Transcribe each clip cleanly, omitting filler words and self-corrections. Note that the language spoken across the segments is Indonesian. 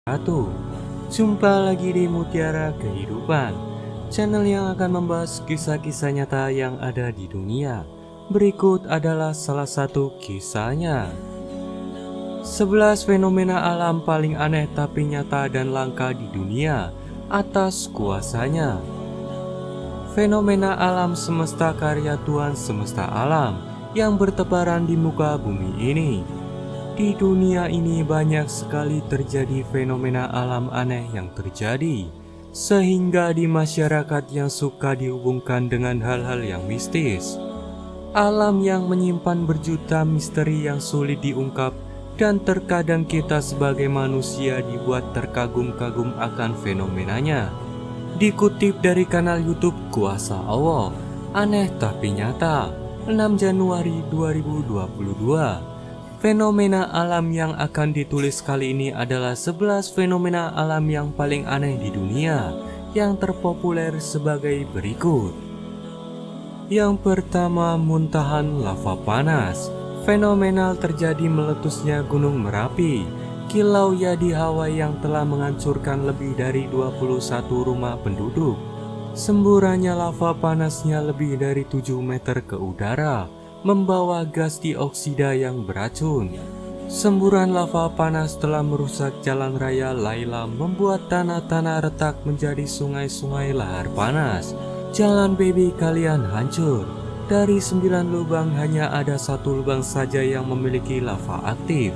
wabarakatuh. Jumpa lagi di Mutiara Kehidupan, channel yang akan membahas kisah-kisah nyata yang ada di dunia. Berikut adalah salah satu kisahnya. 11 fenomena alam paling aneh tapi nyata dan langka di dunia atas kuasanya. Fenomena alam semesta karya Tuhan semesta alam yang bertebaran di muka bumi ini. Di dunia ini banyak sekali terjadi fenomena alam aneh yang terjadi, sehingga di masyarakat yang suka dihubungkan dengan hal-hal yang mistis. Alam yang menyimpan berjuta misteri yang sulit diungkap, dan terkadang kita sebagai manusia dibuat terkagum-kagum akan fenomenanya. Dikutip dari kanal YouTube Kuasa Allah, Aneh Tapi Nyata, 6 Januari 2022. Fenomena alam yang akan ditulis kali ini adalah 11 fenomena alam yang paling aneh di dunia yang terpopuler sebagai berikut. Yang pertama, muntahan lava panas. Fenomenal terjadi meletusnya Gunung Merapi, kilaunya di Hawaii yang telah menghancurkan lebih dari 21 rumah penduduk. Semburannya lava panasnya lebih dari 7 meter ke udara, membawa gas dioksida yang beracun. Semburan lava panas telah merusak jalan raya Laila, membuat tanah-tanah retak menjadi sungai-sungai lahar panas. Jalan baby kalian hancur. Dari 9 lubang hanya ada 1 lubang saja yang memiliki lava aktif.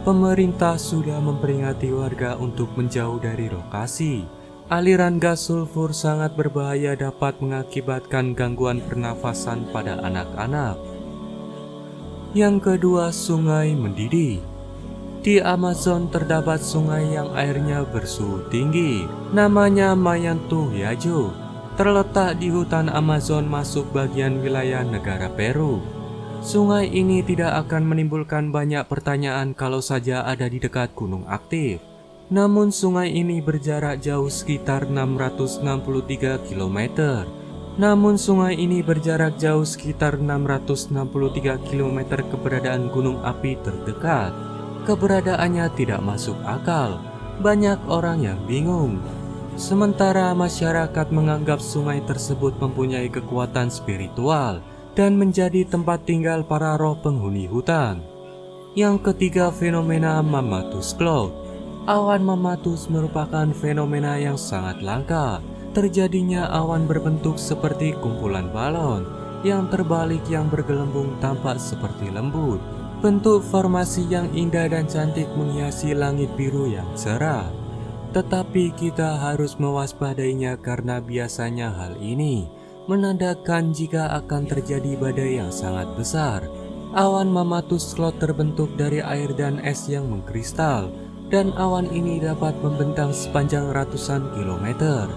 Pemerintah sudah memperingati warga untuk menjauh dari lokasi. Aliran gas sulfur sangat berbahaya, dapat mengakibatkan gangguan pernafasan pada anak-anak. Yang kedua, sungai mendidih. Di Amazon terdapat sungai yang airnya bersuhu tinggi, namanya Mayantuyajo. Terletak di hutan Amazon masuk bagian wilayah negara Peru. Sungai ini tidak akan menimbulkan banyak pertanyaan kalau saja ada di dekat gunung aktif. Namun sungai ini berjarak jauh sekitar 663 km. Keberadaan gunung api terdekat. Keberadaannya tidak masuk akal. Banyak orang yang bingung. Sementara masyarakat menganggap sungai tersebut mempunyai kekuatan spiritual dan menjadi tempat tinggal para roh penghuni hutan. Yang ketiga, fenomena Mammatus Cloud. Awan Mammatus merupakan fenomena yang sangat langka. Terjadinya awan berbentuk seperti kumpulan balon yang terbalik yang bergelembung, tampak seperti lembut. Bentuk formasi yang indah dan cantik menghiasi langit biru yang cerah. Tetapi kita harus mewaspadainya karena biasanya hal ini menandakan jika akan terjadi badai yang sangat besar. Awan Mammatus Cloud terbentuk dari air dan es yang mengkristal, dan awan ini dapat membentang sepanjang ratusan kilometer.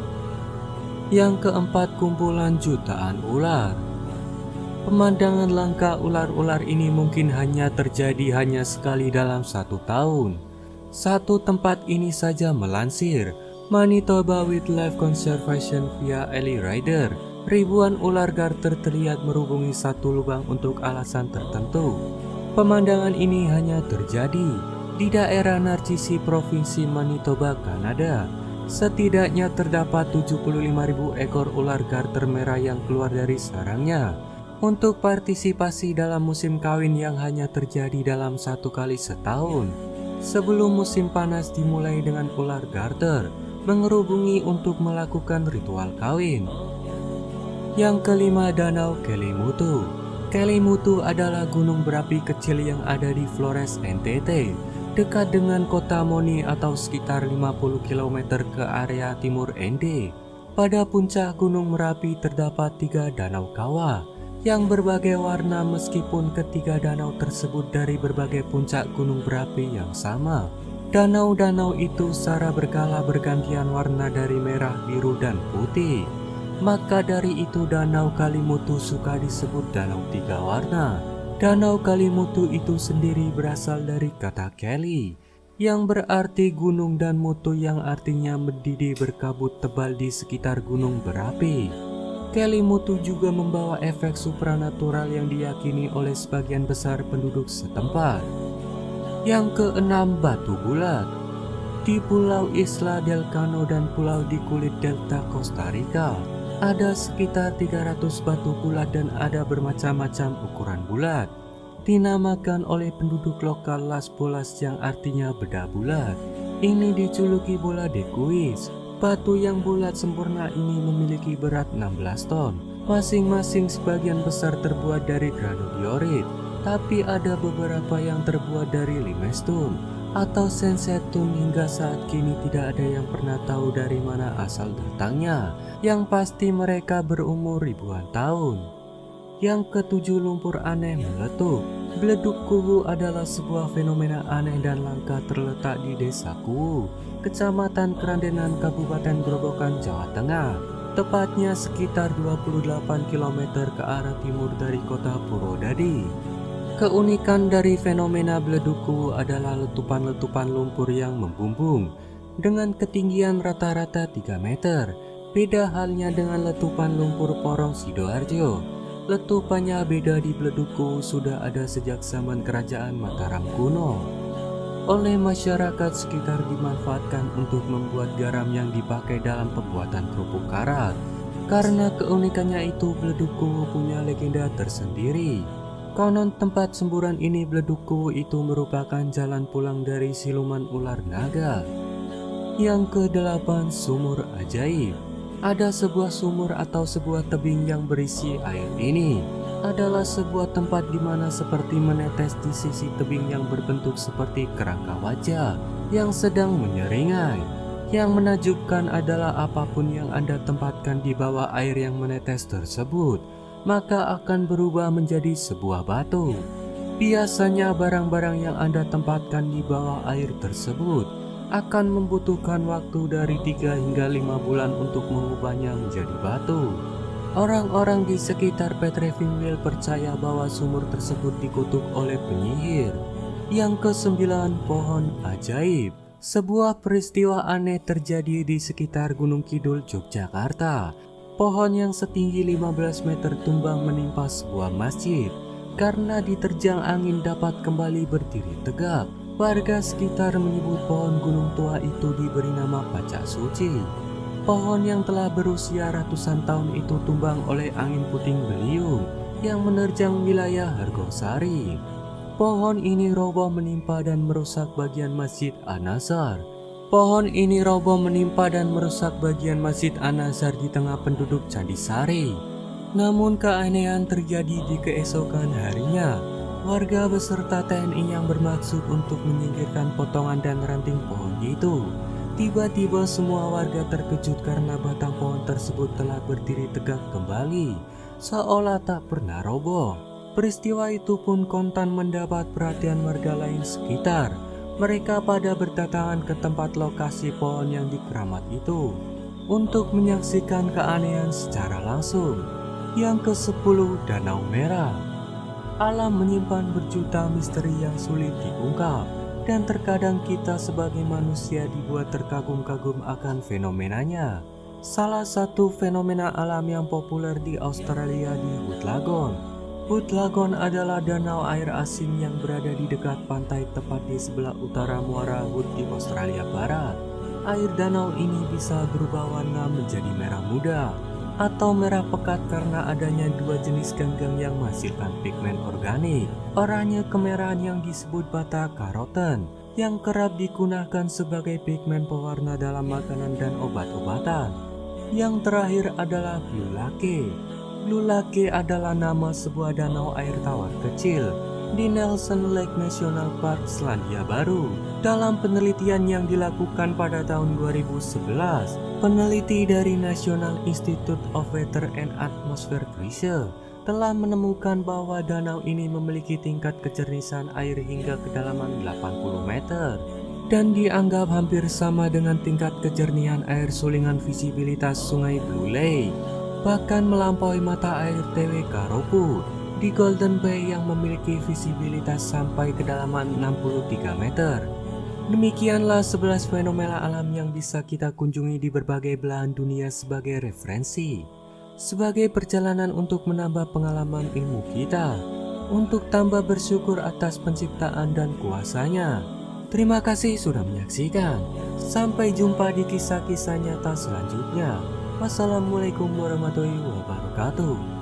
Yang keempat, kumpulan jutaan ular. Pemandangan langka ular-ular ini mungkin hanya terjadi sekali dalam 1 tahun. Satu tempat ini saja melansir Manitoba Wildlife Conservation via Ellie Rider. Ribuan ular garter terlihat merubungi satu lubang untuk alasan tertentu. Pemandangan ini hanya terjadi di daerah Narcisi, Provinsi Manitoba, Kanada. Setidaknya terdapat 75.000 ekor ular garter merah yang keluar dari sarangnya untuk partisipasi dalam musim kawin yang hanya terjadi dalam 1 kali setahun. Sebelum musim panas dimulai dengan ular garter mengerubungi untuk melakukan ritual kawin. Yang kelima, Danau Kelimutu. Kelimutu adalah gunung berapi kecil yang ada di Flores, NTT, dekat dengan kota Moni atau sekitar 50 km ke area timur ND. Pada puncak Gunung Merapi terdapat 3 danau kawah yang berbagai warna, meskipun ketiga danau tersebut dari berbagai puncak gunung berapi yang sama. Danau-danau itu secara berkala bergantian warna dari merah, biru, dan putih. Maka dari itu Danau Kelimutu suka disebut Danau 3 warna. Danau Kelimutu itu sendiri berasal dari kata Keli, yang berarti gunung, dan mutu yang artinya mendidih berkabut tebal di sekitar gunung berapi. Kelimutu juga membawa efek supranatural yang diyakini oleh sebagian besar penduduk setempat. Yang keenam, batu bulat. Di Pulau Isla del Cano dan Pulau di Kulit Delta Costa Rica, ada sekitar 300 batu bulat dan ada bermacam-macam ukuran bulat. Dinamakan oleh penduduk lokal Las Bolas yang artinya beda bulat. Ini dijuluki bola de Cuis. Batu yang bulat sempurna ini memiliki berat 16 ton. Masing-masing sebagian besar terbuat dari granodiorit, tapi ada beberapa yang terbuat dari limestone atau sandstone. Hingga saat kini tidak ada yang pernah tahu dari mana asal datangnya. Yang pasti mereka berumur ribuan tahun. Yang ketujuh, lumpur aneh meletup. Beleduk Kuwu adalah sebuah fenomena aneh dan langka terletak di Desa Kuwu, Kecamatan Kerandenan, Kabupaten Grobogan, Jawa Tengah. Tepatnya sekitar 28 km ke arah timur dari kota Purwodadi. Keunikan dari fenomena beleduk Kuwu adalah letupan-letupan lumpur yang membumbung dengan ketinggian rata-rata 3 meter. Beda halnya dengan letupan lumpur Porong Sidoarjo. Letupannya beda. Di beleduk Kuwu sudah ada sejak zaman Kerajaan Mataram kuno. Oleh masyarakat sekitar dimanfaatkan untuk membuat garam yang dipakai dalam pembuatan kerupuk karat. Karena keunikannya itu, beleduk Kuwu punya legenda tersendiri. Konon tempat semburan ini beleduk Kuwu itu merupakan jalan pulang dari siluman ular naga. Yang ke-8, sumur ajaib. Ada sebuah sumur atau sebuah tebing yang berisi air. Ini adalah sebuah tempat di mana seperti menetes di sisi tebing yang berbentuk seperti kerangka wajah yang sedang menyeringai. Yang menakjubkan adalah apapun yang Anda tempatkan di bawah air yang menetes tersebut, maka akan berubah menjadi sebuah batu. Biasanya barang-barang yang Anda tempatkan di bawah air tersebut akan membutuhkan waktu dari 3 hingga 5 bulan untuk mengubahnya menjadi batu. Orang-orang di sekitar Petrevingville percaya bahwa sumur tersebut dikutuk oleh penyihir. Yang ke-9, pohon ajaib. Sebuah peristiwa aneh terjadi di sekitar Gunung Kidul, Yogyakarta. Pohon yang setinggi 15 meter tumbang menimpa sebuah masjid. Karena diterjang angin dapat kembali berdiri tegak. Warga sekitar menyebut pohon gunung tua itu diberi nama Pacak Suci. Pohon yang telah berusia ratusan tahun itu tumbang oleh angin puting beliung yang menerjang wilayah Hargosari. Pohon ini roboh menimpa dan merusak bagian Masjid An-Nazar. Pohon ini roboh menimpa dan merusak bagian Masjid An-Nazar di tengah penduduk Candi Sari. Namun keanehan terjadi di keesokan harinya. Warga beserta TNI yang bermaksud untuk menyingkirkan potongan dan ranting pohon itu. Tiba-tiba semua warga terkejut karena batang pohon tersebut telah berdiri tegak kembali, seolah tak pernah roboh. Peristiwa itu pun kontan mendapat perhatian warga lain sekitar. Mereka pada berdatangan ke tempat lokasi pohon yang dikeramat itu untuk menyaksikan keanehan secara langsung. Yang ke-10, Danau Merah. Alam menyimpan berjuta misteri yang sulit diungkap, dan terkadang kita sebagai manusia dibuat terkagum-kagum akan fenomenanya. Salah satu fenomena alam yang populer di Australia di Hood Lagoon. Hood Lagoon adalah danau air asin yang berada di dekat pantai tepat di sebelah utara Muara Hood di Australia Barat. Air danau ini bisa berubah warna menjadi merah muda atau merah pekat karena adanya 2 jenis ganggang yang menghasilkan pigmen organik. Oranye kemerahan yang disebut bata karoten yang kerap digunakan sebagai pigmen pewarna dalam makanan dan obat-obatan. Yang terakhir adalah Blue Lake. Blue Lake adalah nama sebuah danau air tawar kecil di Nelson Lake National Park, Selandia Baru. Dalam penelitian yang dilakukan pada tahun 2011, peneliti dari National Institute of Weather and Atmospheric Research telah menemukan bahwa danau ini memiliki tingkat kejernisan air hingga kedalaman 80 meter dan dianggap hampir sama dengan tingkat kejernihan air sulingan visibilitas Sungai Blue Lake, bahkan melampaui mata air TW Karopu di Golden Bay yang memiliki visibilitas sampai kedalaman 63 meter. Demikianlah 11 fenomena alam yang bisa kita kunjungi di berbagai belahan dunia sebagai referensi, sebagai perjalanan untuk menambah pengalaman ilmu kita, untuk tambah bersyukur atas penciptaan dan kuasanya. Terima kasih sudah menyaksikan. Sampai jumpa di kisah-kisah nyata selanjutnya. Wassalamualaikum warahmatullahi wabarakatuh.